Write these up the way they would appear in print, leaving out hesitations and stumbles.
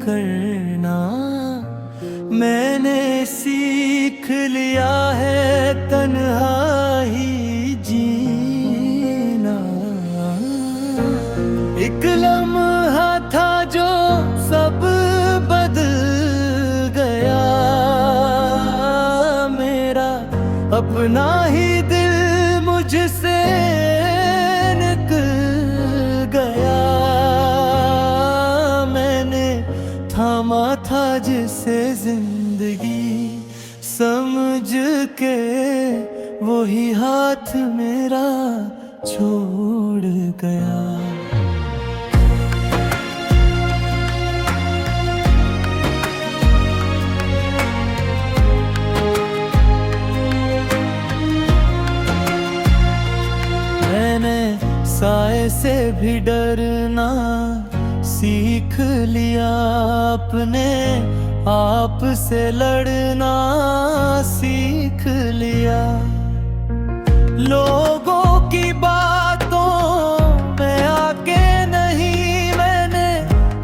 करना मैंने सीख लिया है, तन्हाई जीना। एक लम्हा था जो सब बदल गया, मेरा अपना ही दिल मुझसे निकल गया। मैंने थामा था जिसे जिंदगी समझ के, वही हाथ मेरा छोड़ गया। मैंने साए से भी डरना सीख लिया, अपने आप से लड़ना सीख लिया। लोगों की बातों में आके नहीं, मैंने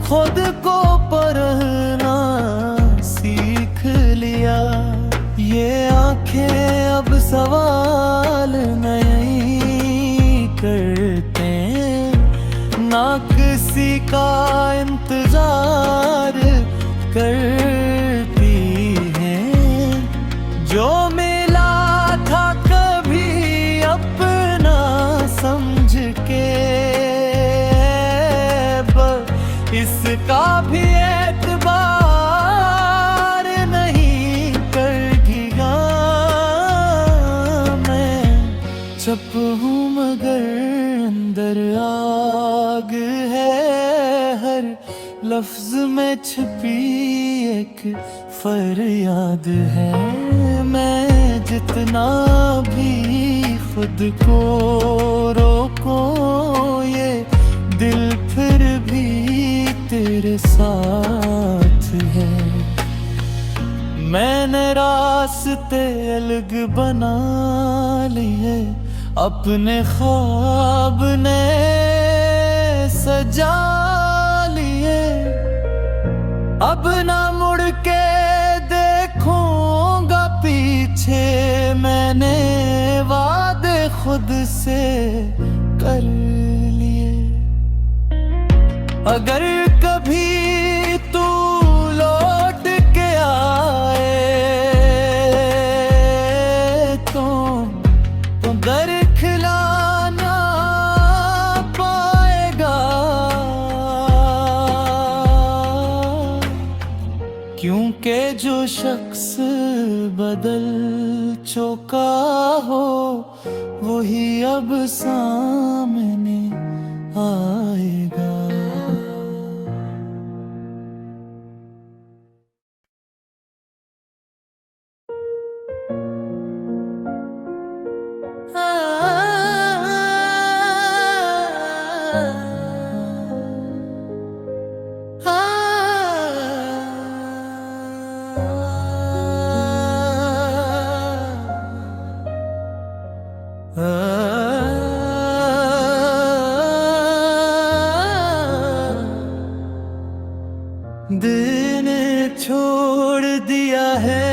खुद को परखना सीख लिया। ये आंखें अब सवाल नहीं करते, ना किसी का इंतजार करती हैं। जो मिला था कभी अपना समझ के, बस इसका भी एतबार नहीं करेगा। मैं चुप हूँ मगर अंदर आग है, हर लफ्ज में छिपी एक फरियाद है। मैं जितना भी खुद को रोको, ये दिल फिर भी तेरे साथ है। मैंने रास्ते अलग बना लिए, अपने ख्वाब ने सजा लिए। अब ना मुड़ के देखूंगा पीछे, मैंने वादे खुद से कर लिए। अगर कभी तू लौट के आए तो दर खिलाना पाएगा, क्योंकि जो शख्स बदल चुका हो, वही अब सामने आएगा। दिल ने छोड़ दिया है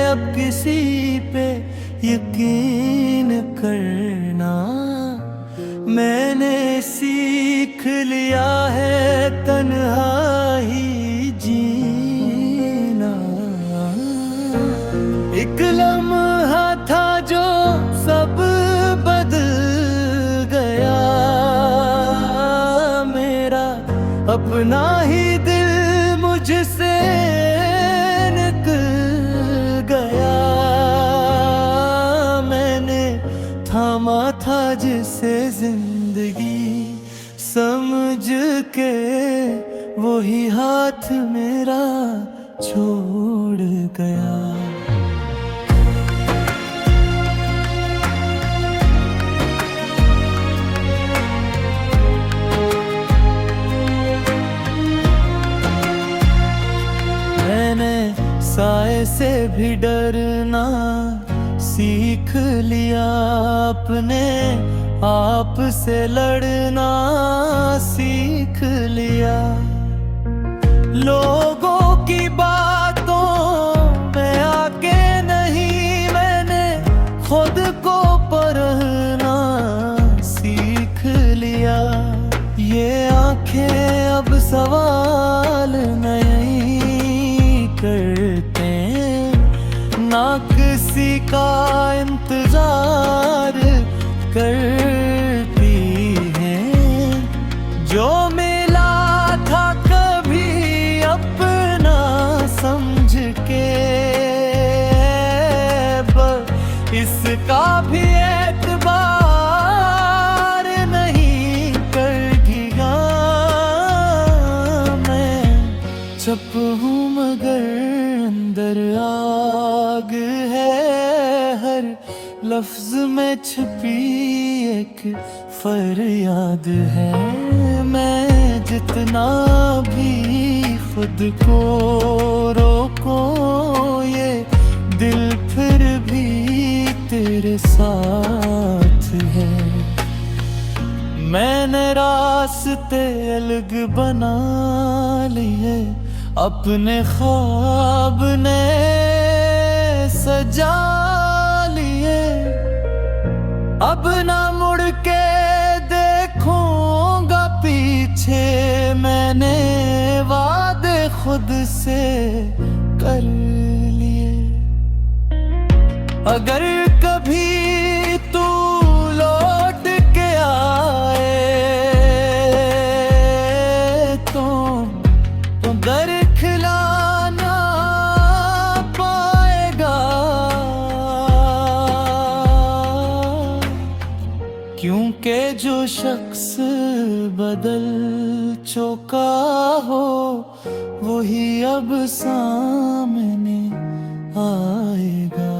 अब किसी पे यकीन करना, मैंने सीख लिया है तन्हाई जीना। एक लम्हा था जो सब बदल गया, मेरा अपना ही दिल मुझसे निकल गया। मैंने थामा था जिसे जिंदगी समझ के, वही हाथ मेरा छोड़ गया। मैंने साए से भी डरना सीख लिया, अपने आप से लड़ना सीख लिया। लोगों की बातों में आके नहीं मैंने खुद को परखना सीख लिया। ये आंखें अब सवाल नहीं करते, ना किसी का इंतजार करती हैं। जो मिला था कभी अपना समझ के, बस इसका भी एतबार नहीं करेगा। मैं चुप हूँ मगर अंदर आग है, हर लफ्ज में छिपी एक फरियाद है। मैं जितना भी खुद को रोको, ये दिल फिर भी तेरे साथ है। मैंने रास्ते अलग बना लिए, अपने ख्वाब ने सजा लिए। अब ना मुड़ के देखूंगा पीछे, मैंने वादे खुद से कर लिए। अगर कभी तू लौट के आए तो दर खिलाना पाएगा, क्योंकि जो शख्स बदल चुका हो वही अब सामने आएगा।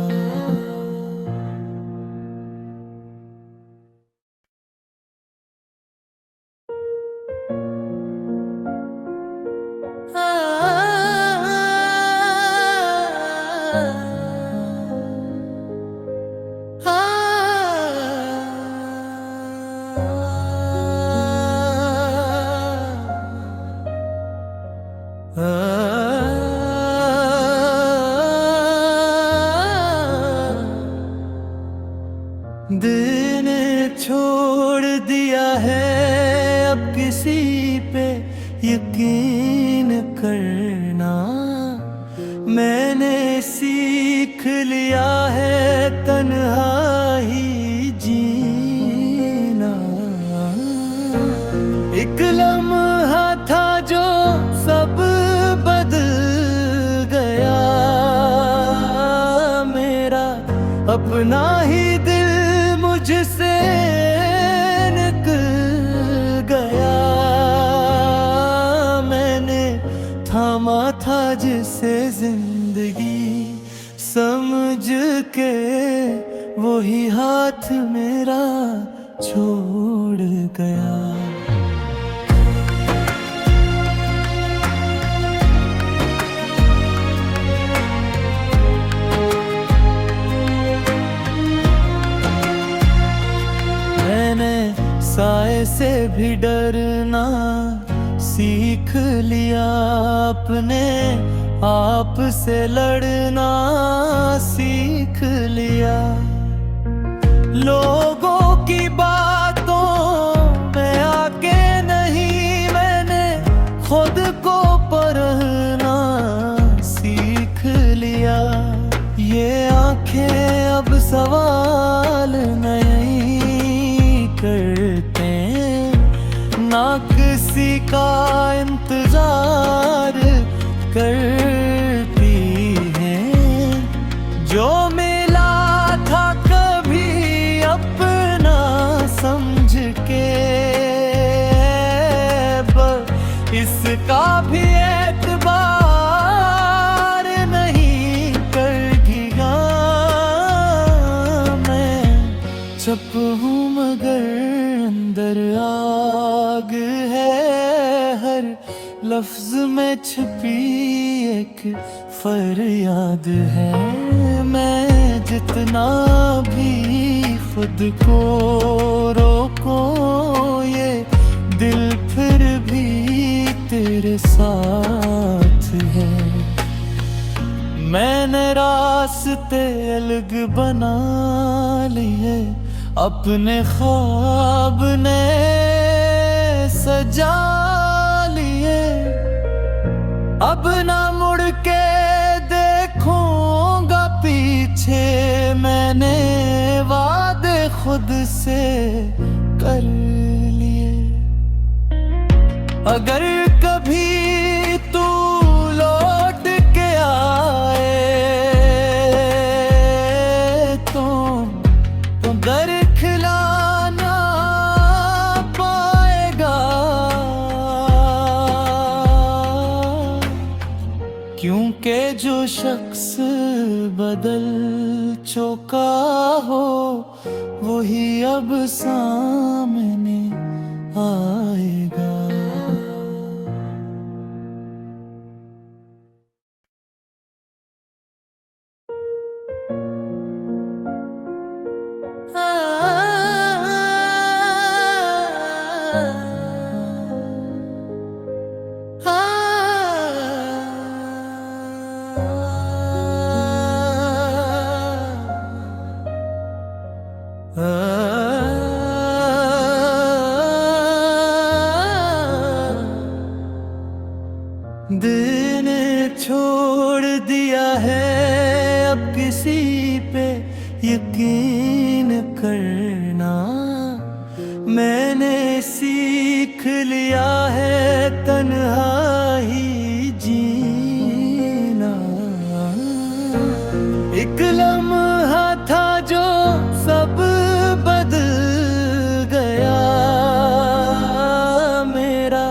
दिल ने छोड़ दिया है अब किसी पे यकीन करना। मैंने सीख लिया है तन्हाई जीना। एक लम्हा था जो सब बदल गया, मेरा अपना ही दिल मुझसे निकल गया। मैंने थामा था जिसे जिंदगी समझ के, वही हाथ मेरा छोड़ गया। साए से भी डरना सीख लिया, अपने आप से लड़ना सीख लिया। लोगों की बातों में आके नहीं मैंने खुद को परखना सीख लिया। ये आंखें अब सवाल नहीं करते, ना किसी का इंतजार करती हैं। जो मिला था कभी अपना समझ के, बस इसका भी एतबार नहीं करेगा। मैं चुप हूँ मगर अंदर आग है, हर लफ्ज में छिपी एक फरियाद है। मैं जितना भी खुद को रोको, ये दिल फिर भी तेरे साथ मैंने रास्ते अलग बना लिए, अपने ख्वाब ने सजा लिए। अब ना मुड़ के देखूंगा पीछे, मैंने वादे खुद से कर लिए। अगर कभी तू लौट के आए तो दर खिलाना पाएगा, क्योंकि जो शख्स बदल चुका हो वही अब सामने आएगा। दिल ने छोड़ दिया है अब किसी पे यकीन करना। मैंने सीख लिया है तन्हाई जीना। एक लम्हा था जो सब बदल गया, मेरा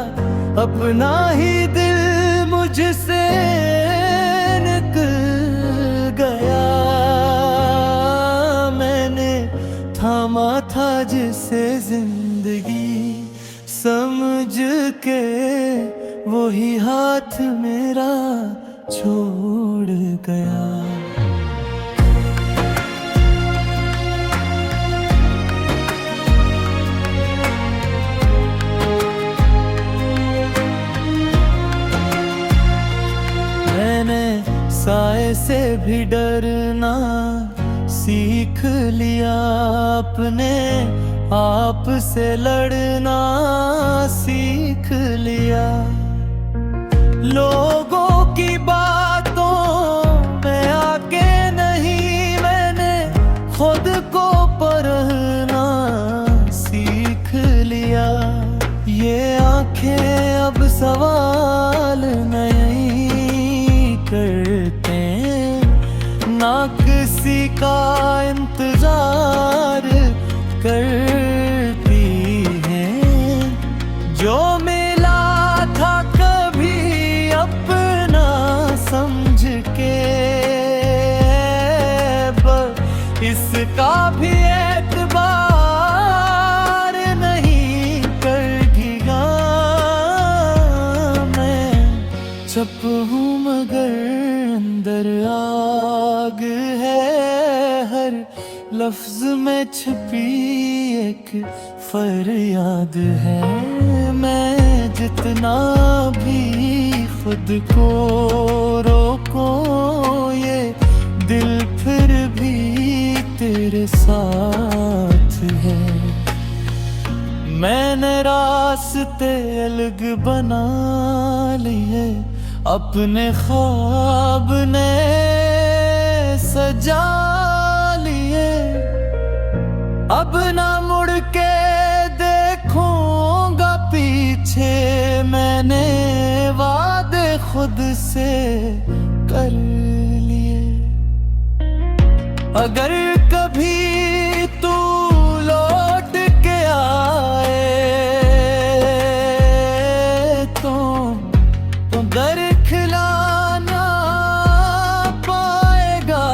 अपना ही दिल मुझसे निकल गया। मैंने थामा था जिसे जिंदगी समझ के, वही हाथ मेरा छोड़ गया। मैंने साए से भी डरना सीख लिया, अपने आप से लड़ना सीख लिया। लोगों की बातों में आके नहीं, मैंने खुद को परखना सीख लिया। ये आंखें अब सवाल नहीं करते, ना किसी का इंतजार करती हैं। जो मिला था कभी अपना समझ के, बस इसका भी एतबार नहीं करेगा। मैं चुप हूँ मगर अंदर आग है, हर लफ्ज में छिपी एक फरियाद है। मैं जितना भी खुद को रोको, ये दिल फिर भी तेरे साथ है। मैंने रास्ते अलग बना लिए, अपने ख्वाब ने सजा लिए। अब ना मुड़ के देखूंगा पीछे, मैंने वादे खुद से कर लिए। अगर कभी तू लौट के आए तो दर खिलाना पाएगा,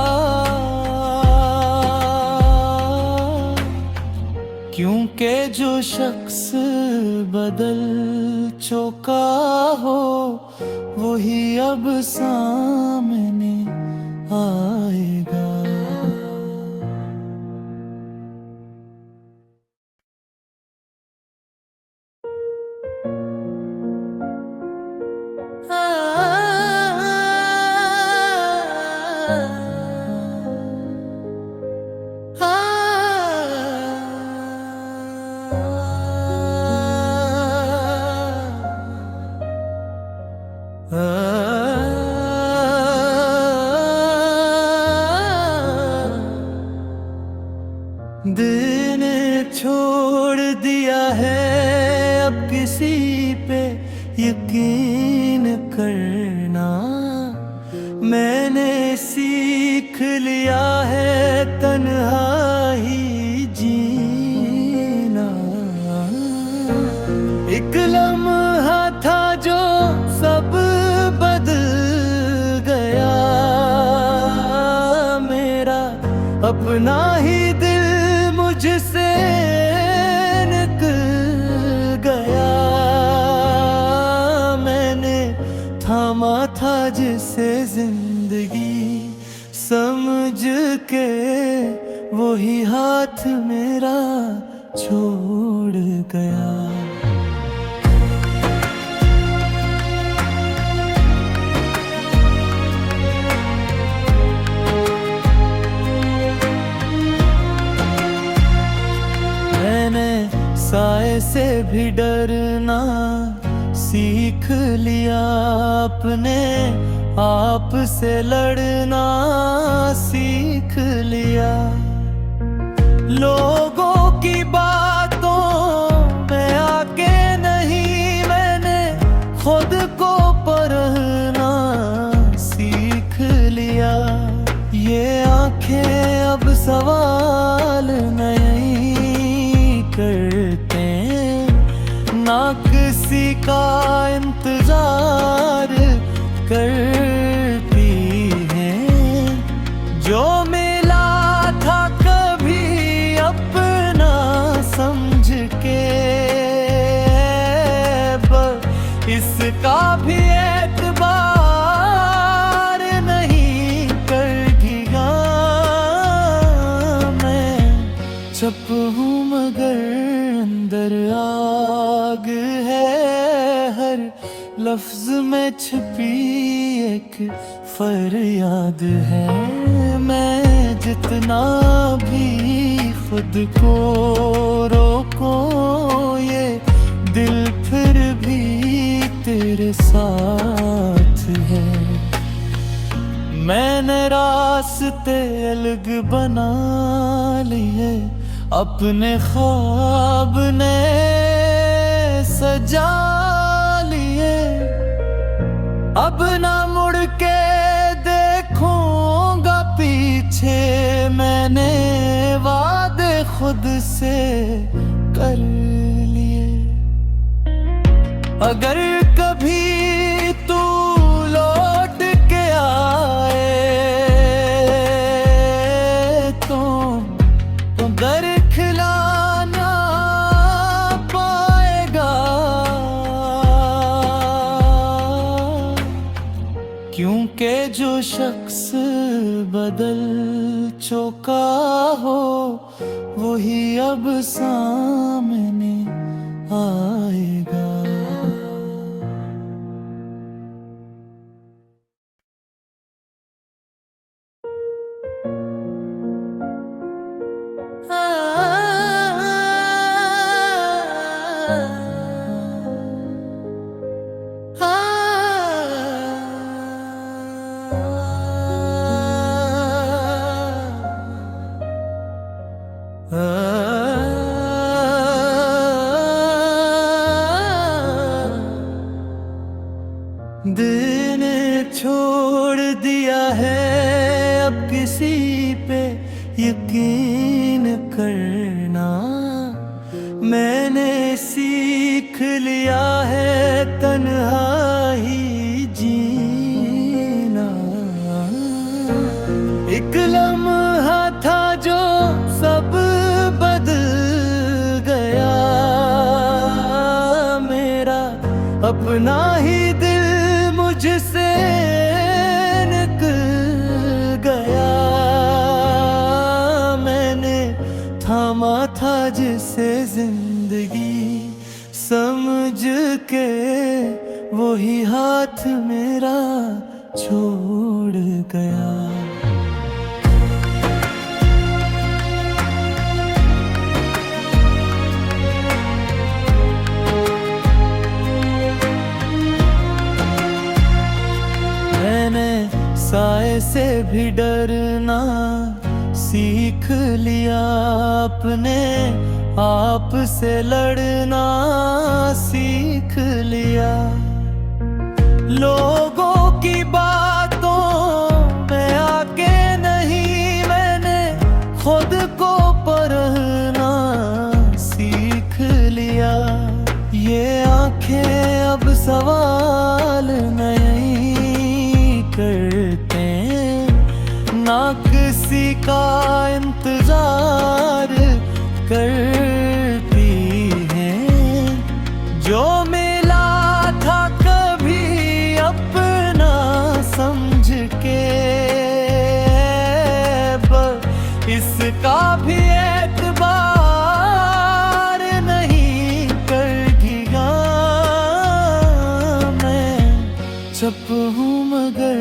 क्योंकि जो शख्स बदल चुका हो वही अब सामने आएगा। है अब किसी पे यकीन करना। मैंने सीख लिया है तन्हाई जीना। एक लम्हा था जो सब बदल गया, मेरा अपना ही दिल मुझसे निकल गया। मैंने थामा था जिसे जिंदगी समझ के, वही हाथ मेरा छोड़ गया। मैंने साए से भी डरना सीख लिया, अपने आप से लड़ना सीख लिया। लोगों की बातों में आके नहीं, मैंने खुद को परखना सीख लिया। ये आंखें अब सवाल नहीं करते, ना किसी का इंतजार करती हैं। जो मिला था कभी अपना समझ के, बस इसका भी एतबार नहीं करेगा। मैं चुप हूँ मगर अंदर आग है, हर लफ्ज में छिपी एक फरियाद है। मैं जितना भी खुद को रोको, ये दिल फिर भी तेरे साथ है। मैंने रास्ते अलग बना लिए, अपने ख्वाब ने सजा लिए। अब ना मुड़ के देखूंगा पीछे, मैंने वादे खुद से कर लिए। अगर कभी तू लौट के आए तो दर खिलाना पाएगा। क्योंकि जो शख्स बदल चुका हो, वही अब सामने आएगा। दिल ने छोड़ दिया है अब किसी पे यकीन करना। मैंने सीख लिया है तन्हाई जीना। एक लम्हा था जो सब बदल गया, मेरा अपना ही दिल मुझसे निकल गया। मैंने थामा था जिसे जिंदगी समझ के, वही हाथ मेरा छोड़ गया। मैंने साए से भी डरना सीख लिया, अपने आपसे लड़ना सीख लिया। लोगों की बातों में आके नहीं, मैंने खुद को परखना सीख लिया। ये आंखें अब सवाल नहीं करते, ना किसी का इंतजार करती हैं। जो मिला था कभी अपना समझ के, बस इसका भी एतबार नहीं करेगा। मैं चुप हूँ मगर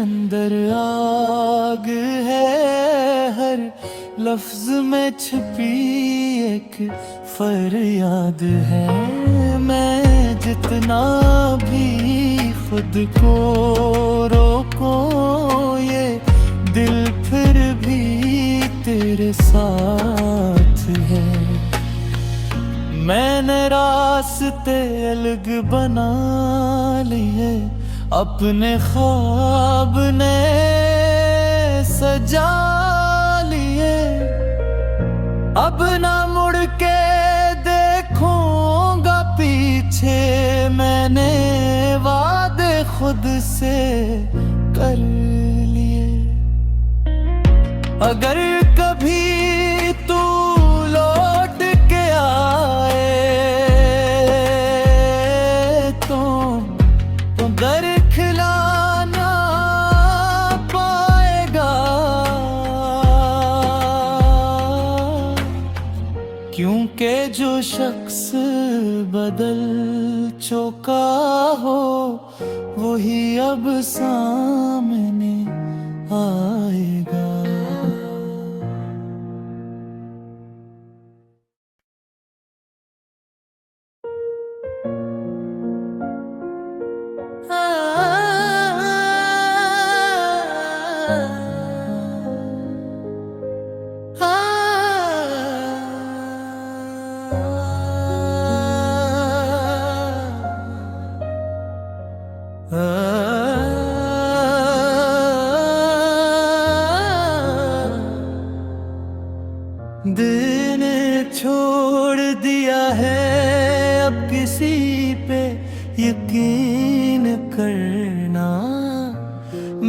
अंदर आग है, हर लफ्ज में छिपी एक फरियाद है। मैं जितना भी खुद को रोको, ये दिल फिर भी तेरे साथ है। मैंने रास्ते अलग बना लिए, अपने ख्वाब ने सजा लिए। अब ना मुड़ के देखूंगा पीछे, मैंने वादे खुद से कर लिए। अगर कभी तू लौट के आए तो दर खिलाना पाएगा, क्योंकि जो शख्स बदल चुका हो वही अब सामने आएगा। दिल ने छोड़ दिया है अब किसी पे यकीन करना।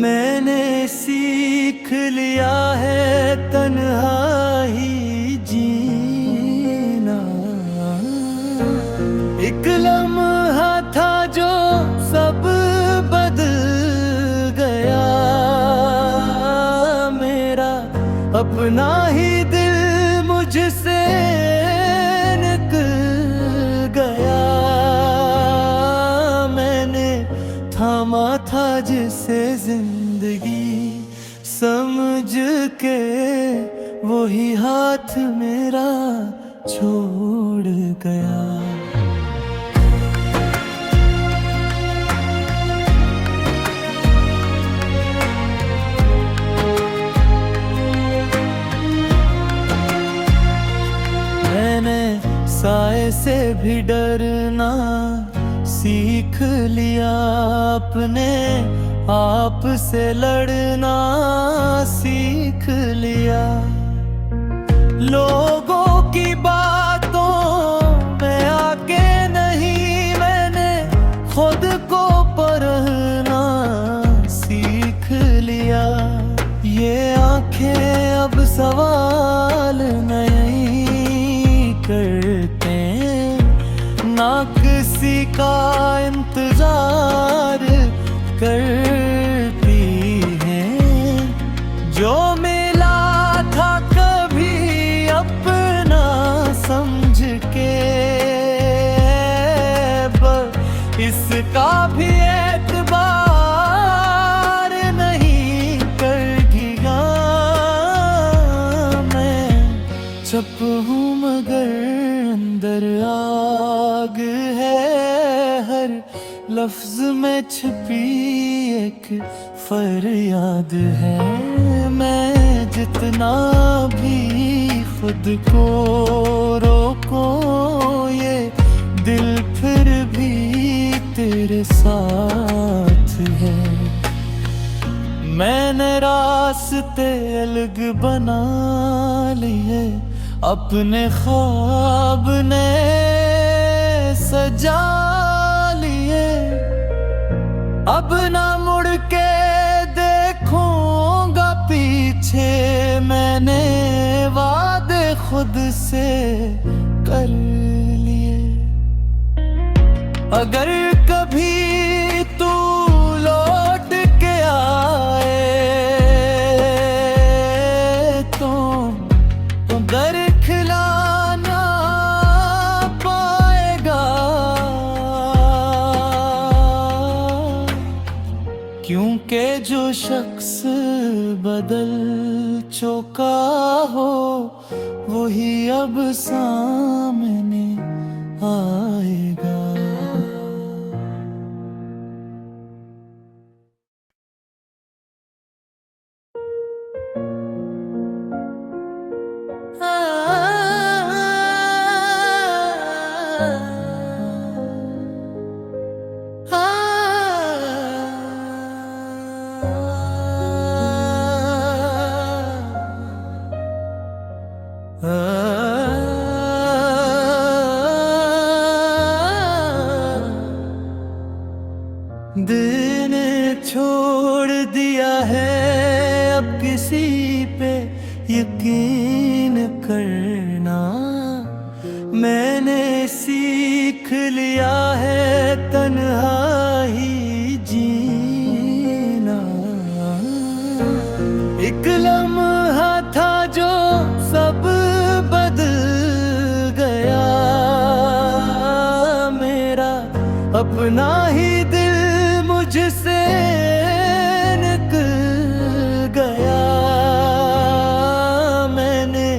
मैंने सीख लिया है तन्हाई जीना। एक लम्हा था जो सब बदल गया, मेरा अपना ही दिल मुझसे निकल गया। मैंने थामा था जिसे जिंदगी समझ के, वही हाथ मेरा छोड़ गया। मैंने साए से भी डरना सीख लिया, अपने आप से लड़ना सीख लिया। लोगों की बातों में आके नहीं, मैंने खुद को परखना सीख लिया। ये आंखें अब सवाल नहीं करते, ना किसी का इंतजार करती हैं। जो मिला था कभी अपना समझ के, बस इसका भी एतबार नहीं करेगा। मैं चुप हूँ मगर अंदर आग है, हर लफ्ज में छिपी एक फरियाद है। मैं जितना भी खुद को रोको, ये दिल फिर भी तेरे साथ है। मैंने रास्ते अलग बना लिए, अपने ख्वाब ने सजा लिए। अब ना मुड़ के देखूंगा पीछे, मैंने वादे खुद से कर लिए। अगर कभी तू लौट के आए तो दर खिलाना पाएगा, क्योंकि जो शख्स बदल चुका हो वही अब सामने आएगा। दिल ने छोड़ दिया है अब किसी पे यकीन करना। मैंने सीख लिया है तन्हाई जीना। एक लम्हा था जो सब बदल गया, मेरा अपना ही दिल मुझसे निकल गया। मैंने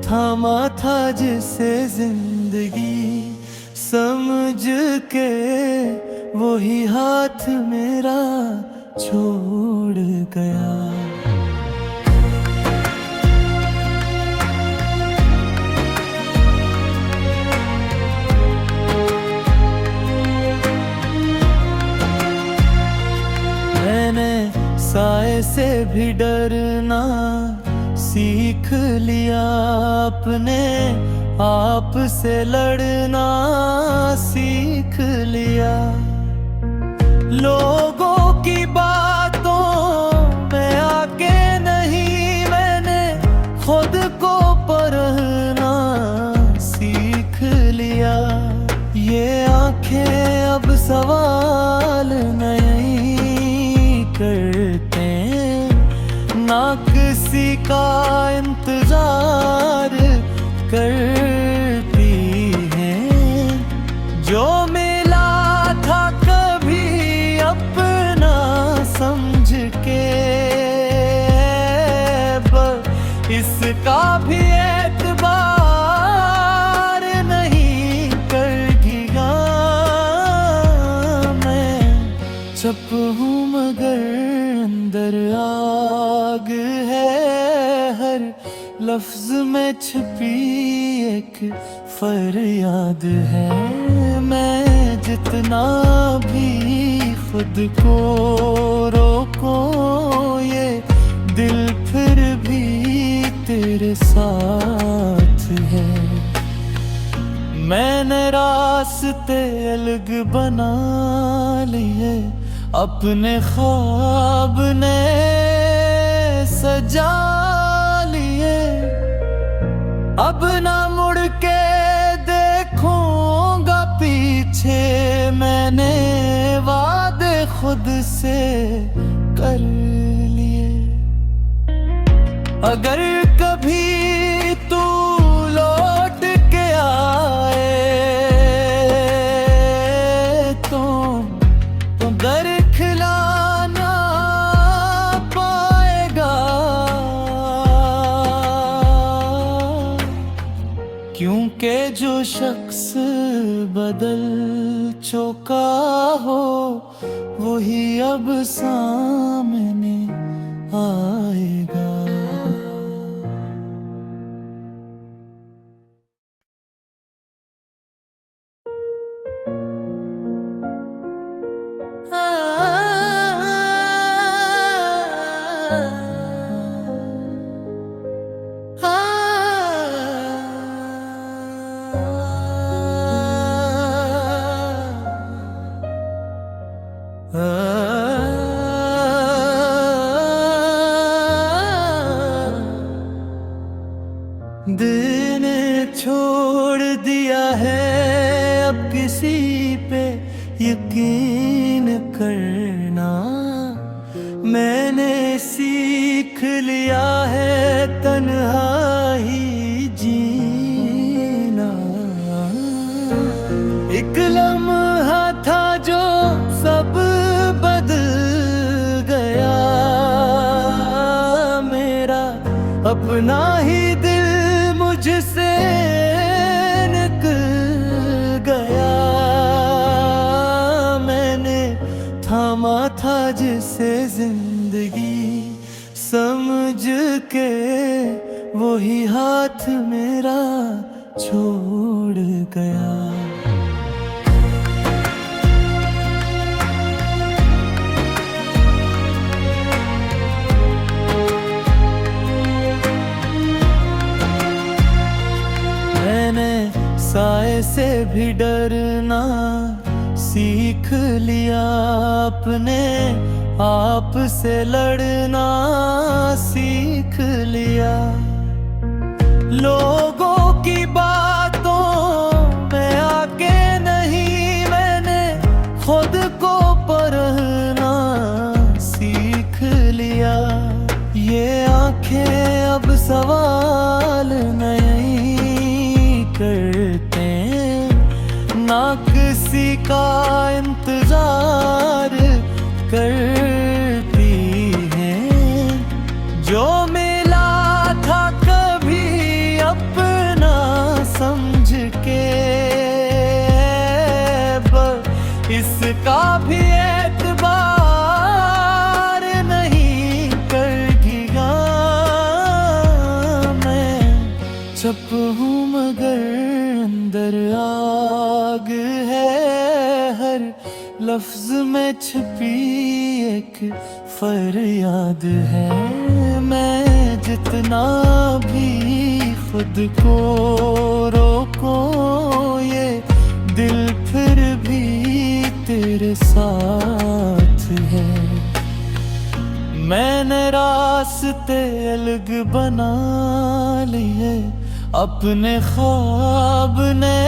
थामा था जिसे जिंदगी समझ के, वही हाथ मेरा छोड़ गया। मैंने साए से भी डरना सीख लिया, अपने आप से लड़ना सीख लिया। लोगों की बातों में आके नहीं, मैंने खुद को परखना सीख लिया। ये आंखें अब सवाल नहीं करते, ना किसी का इंतजार करती हैं। जो मिला था कभी अपना समझ के, बस इसका भी एतबार नहीं करेगा। मैं चुप हूँ मगर अंदर आग है, हर लफ्ज में छिपी एक फरियाद है। मैं जितना भी खुद को रोको, ये दिल फिर भी तेरे साथ है। मैंने रास्ते अलग बना लिए, अपने ख्वाब ने सजा लिए। अब ना मुड़ के देखूंगा पीछे, मैंने वादे खुद से कर लिए। अगर कभी तू लौट के आए तो दर खिलाना पाएगा, क्योंकि जो शख्स बदल चुका हो वही अब सामने आएगा। किसी पे यकीन करना। मैंने सीख लिया है तन्हाई जीना। एक लम्हा था जो सब बदल गया, मेरा अपना ही दिल मुझसे निकल गया। मैंने थामा था जिसे जिंदगी समझ के, वही हाथ मेरा छोड़ गया। मैंने साए से भी डरना सीख लिया, अपने आप से लड़ना सीख लिया। लोगों की बातों में आके नहीं, मैंने खुद को परखना सीख लिया। ये आंखें अब सवाल नहीं करते, ना किसी का इंतजार करती हैं। जो मिला था कभी अपना समझ के, बस इसका भी एतबार नहीं करेगा। मैं चुप हूँ मगर अंदर आग है, हर लफ्ज में छिपी एक फरियाद है। मैं जितना भी खुद को रोको, ये दिल फिर भी तेरे साथ है। मैंने रास्ते अलग बना लिए, अपने ख्वाब ने